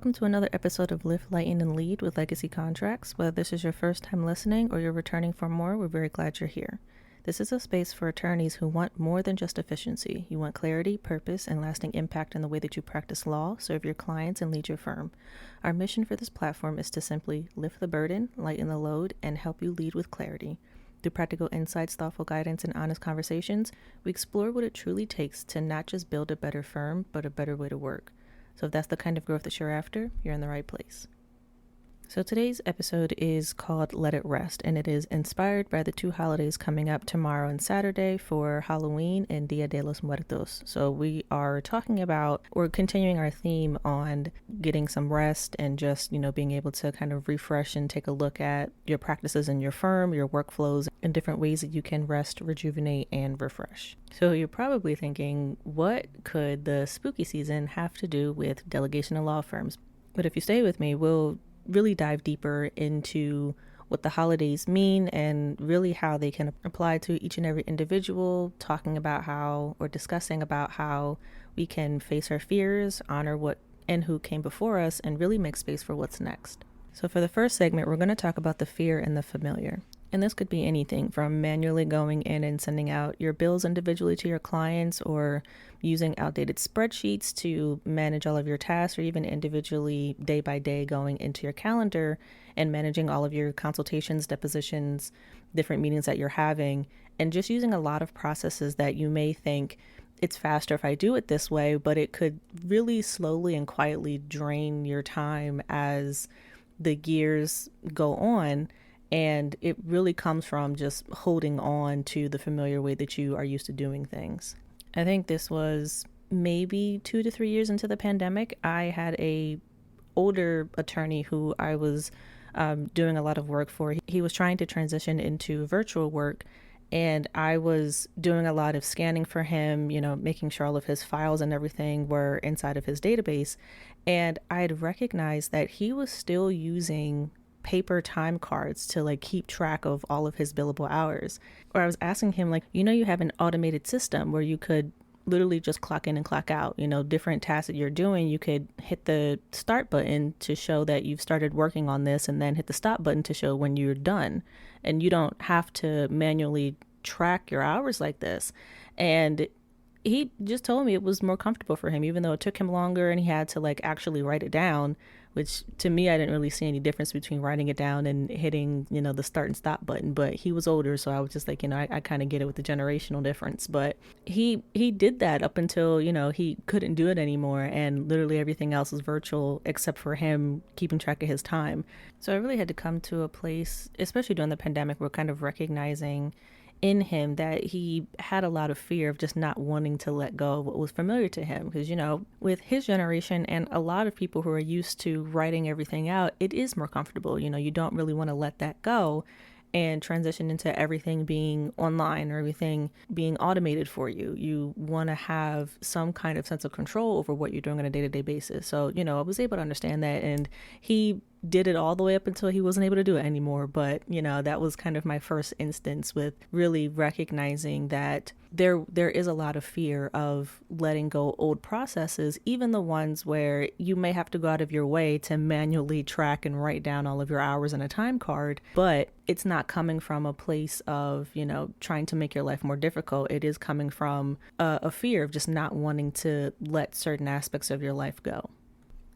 Welcome to another episode of Lift, Lighten, and Lead with Legacy Contracts. Whether this is your first time listening or you're returning for more, we're very glad you're here. This is a space for attorneys who want more than just efficiency. You want clarity, purpose, and lasting impact in the way that you practice law, serve your clients, and lead your firm. Our mission for this platform is to simply lift the burden, lighten the load, and help you lead with clarity. Through practical insights, thoughtful guidance, and honest conversations, we explore what it truly takes to not just build a better firm, but a better way to work. So if that's the kind of growth that you're after, you're in the right place. So today's episode is called Let It Rest, and it is inspired by the two holidays coming up tomorrow and Saturday for Halloween and Día de los Muertos. So we're continuing our theme on getting some rest and just, being able to kind of refresh and take a look at your practices in your firm, your workflows, and different ways that you can rest, rejuvenate, and refresh. So you're probably thinking, what could the spooky season have to do with delegation of law firms? But if you stay with me, we'll really dive deeper into what the holidays mean and really how they can apply to each and every individual, discussing about how we can face our fears, honor what and who came before us, and really make space for what's next. So for the first segment, we're going to talk about the fear and the familiar. And this could be anything from manually going in and sending out your bills individually to your clients, or using outdated spreadsheets to manage all of your tasks, or even individually day by day going into your calendar and managing all of your consultations, depositions, different meetings that you're having, and just using a lot of processes that you may think it's faster if I do it this way, but it could really slowly and quietly drain your time as the years go on. And it really comes from just holding on to the familiar way that you are used to doing things. I think this was maybe 2 to 3 years into the pandemic. I had a older attorney who I was doing a lot of work for. He was trying to transition into virtual work, and I was doing a lot of scanning for him, making sure all of his files and everything were inside of his database. And I had recognized that he was still using paper time cards to keep track of all of his billable hours. Or I was asking him, you have an automated system where you could literally just clock in and clock out, different tasks that you're doing. You could hit the start button to show that you've started working on this, and then hit the stop button to show when you're done. And you don't have to manually track your hours like this. And he just told me it was more comfortable for him, even though it took him longer and he had to actually write it down, which to me, I didn't really see any difference between writing it down and hitting, the start and stop button. But he was older, so I was just I kind of get it with the generational difference. But he did that up until, he couldn't do it anymore. And literally everything else was virtual except for him keeping track of his time. So I really had to come to a place, especially during the pandemic, where kind of recognizing in him that he had a lot of fear of just not wanting to let go of what was familiar to him. Because, with his generation and a lot of people who are used to writing everything out, it is more comfortable. You don't really want to let that go and transition into everything being online or everything being automated for you. You want to have some kind of sense of control over what you're doing on a day-to-day basis. So, I was able to understand that, and he did it all the way up until he wasn't able to do it anymore. But, that was kind of my first instance with really recognizing that there is a lot of fear of letting go old processes, even the ones where you may have to go out of your way to manually track and write down all of your hours in a time card, but it's not coming from a place of, trying to make your life more difficult. It is coming from a fear of just not wanting to let certain aspects of your life go.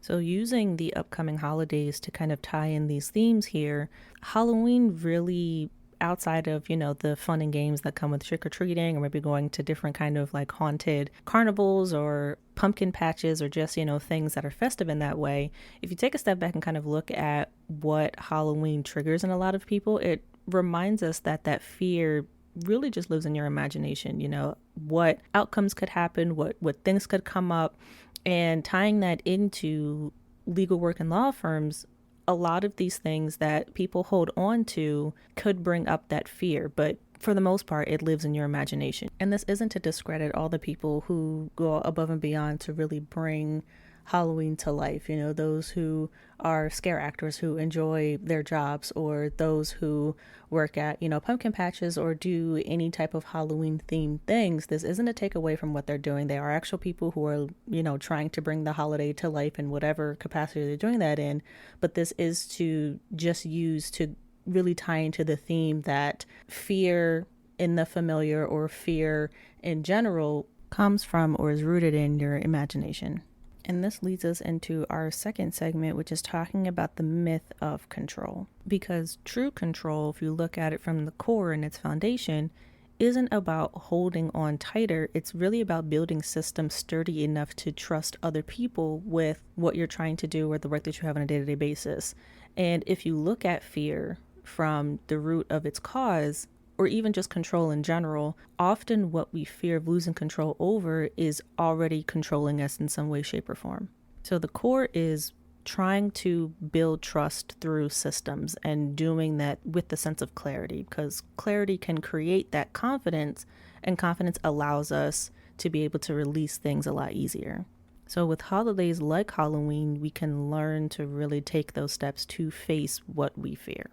So using the upcoming holidays to kind of tie in these themes here, Halloween really, outside of, the fun and games that come with trick-or-treating, or maybe going to different kind of haunted carnivals or pumpkin patches, or just, things that are festive in that way, if you take a step back and kind of look at what Halloween triggers in a lot of people, it reminds us that fear really just lives in your imagination. What outcomes could happen, what things could come up. And tying that into legal work and law firms, a lot of these things that people hold on to could bring up that fear, but for the most part, it lives in your imagination. And this isn't to discredit all the people who go above and beyond to really bring Halloween to life, those who are scare actors who enjoy their jobs, or those who work at, pumpkin patches or do any type of Halloween themed things. This isn't a takeaway from what they're doing. They are actual people who are, trying to bring the holiday to life in whatever capacity they're doing that in. But this is to just use to really tie into the theme that fear in the familiar, or fear in general, comes from or is rooted in your imagination. And this leads us into our second segment, which is talking about the myth of control. Because true control, if you look at it from the core and its foundation, isn't about holding on tighter. It's really about building systems sturdy enough to trust other people with what you're trying to do or the work that you have on a day-to-day basis. And if you look at fear from the root of its cause, or even just control in general, often what we fear of losing control over is already controlling us in some way, shape, or form. So the core is trying to build trust through systems and doing that with the sense of clarity, because clarity can create that confidence, and confidence allows us to be able to release things a lot easier. So with holidays like Halloween, we can learn to really take those steps to face what we fear.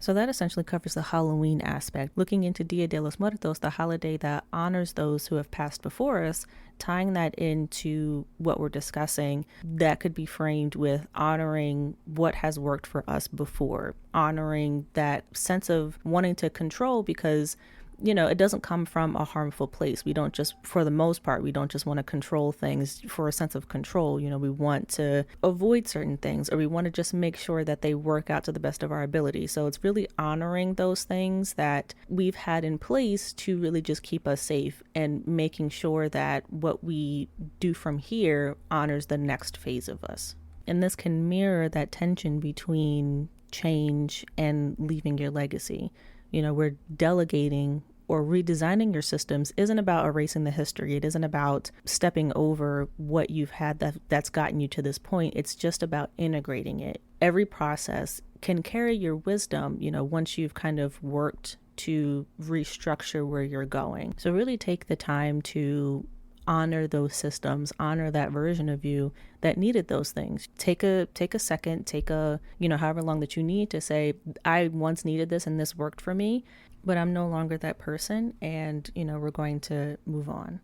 So that essentially covers the Halloween aspect. Looking into Dia de los Muertos, the holiday that honors those who have passed before us, tying that into what we're discussing, that could be framed with honoring what has worked for us before, honoring that sense of wanting to control, because it doesn't come from a harmful place. We don't just, for the most part, we don't just want to control things for a sense of control. We want to avoid certain things, or we want to just make sure that they work out to the best of our ability. So it's really honoring those things that we've had in place to really just keep us safe, and making sure that what we do from here honors the next phase of us. And this can mirror that tension between change and leaving your legacy. Where delegating or redesigning your systems isn't about erasing the history. It isn't about stepping over what you've had that's gotten you to this point. It's just about integrating it. Every process can carry your wisdom, once you've kind of worked to restructure where you're going. So really take the time to honor those systems, honor that version of you that needed those things. Take a second, however long that you need to say, I once needed this and this worked for me, but I'm no longer that person, and we're going to move on.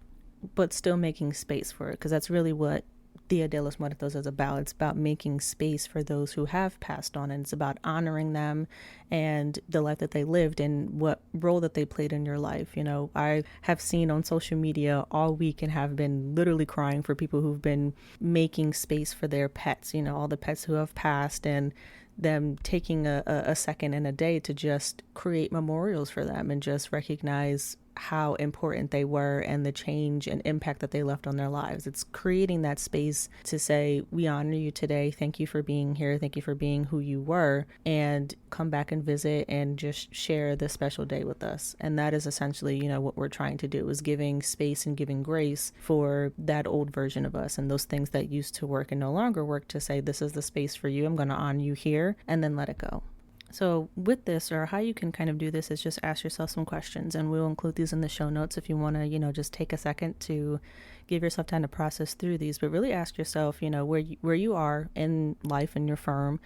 But still making space for it, because that's really what Dia de los Muertos is about. It's about making space for those who have passed on, and it's about honoring them and the life that they lived and what role that they played in your life. I have seen on social media all week and have been literally crying for people who've been making space for their pets, all the pets who have passed, and them taking a second and a day to just create memorials for them and just recognize how important they were and the change and impact that they left on their lives. It's creating that space to say, we honor you today. Thank you for being here. Thank you for being who you were, and come back and visit and just share this special day with us. And that is essentially, what we're trying to do, is giving space and giving grace for that old version of us and those things that used to work and no longer work, to say, this is the space for you. I'm going to honor you here, and then let it go. So with this, or how you can kind of do this, is just ask yourself some questions, and we'll include these in the show notes if you want to, just take a second to give yourself time to process through these. But really ask yourself, where you are in life in your firm,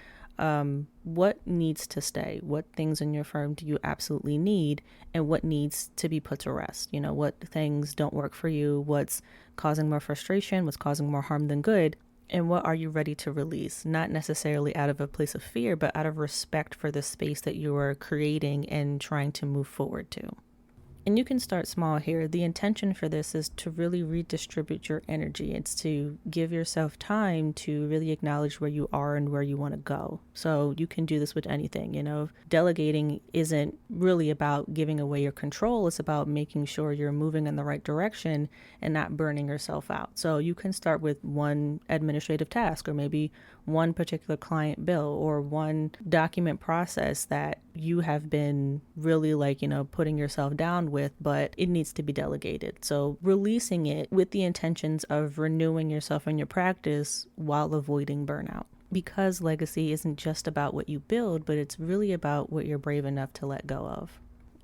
what needs to stay? What things in your firm do you absolutely need, and what needs to be put to rest? What things don't work for you? What's causing more frustration? What's causing more harm than good? And what are you ready to release? Not necessarily out of a place of fear, but out of respect for the space that you are creating and trying to move forward to. And you can start small here. The intention for this is to really redistribute your energy. It's to give yourself time to really acknowledge where you are and where you want to go. So you can do this with anything. Delegating isn't really about giving away your control. It's about making sure you're moving in the right direction and not burning yourself out. So you can start with one administrative task, or maybe one particular client bill, or one document process that you have been really putting yourself down with, but it needs to be delegated. So releasing it with the intentions of renewing yourself and your practice while avoiding burnout. Because legacy isn't just about what you build, but it's really about what you're brave enough to let go of.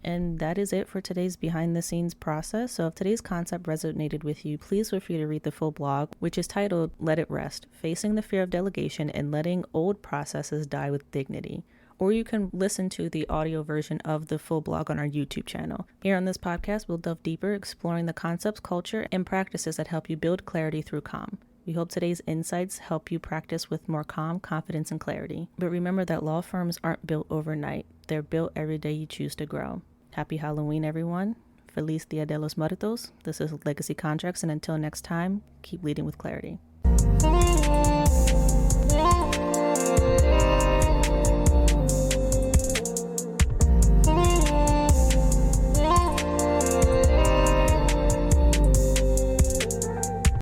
And that is it for today's behind the scenes process. So if today's concept resonated with you, please feel free to read the full blog, which is titled Let It Rest, Facing the Fear of Delegation and Letting Old Processes Die with Dignity. Or you can listen to the audio version of the full blog on our YouTube channel. Here on this podcast, we'll delve deeper, exploring the concepts, culture, and practices that help you build clarity through calm. We hope today's insights help you practice with more calm, confidence, and clarity. But remember that law firms aren't built overnight. They're built every day you choose to grow. Happy Halloween, everyone. Feliz Dia de los Muertos. This is Legacy Contracts, and until next time, keep leading with clarity.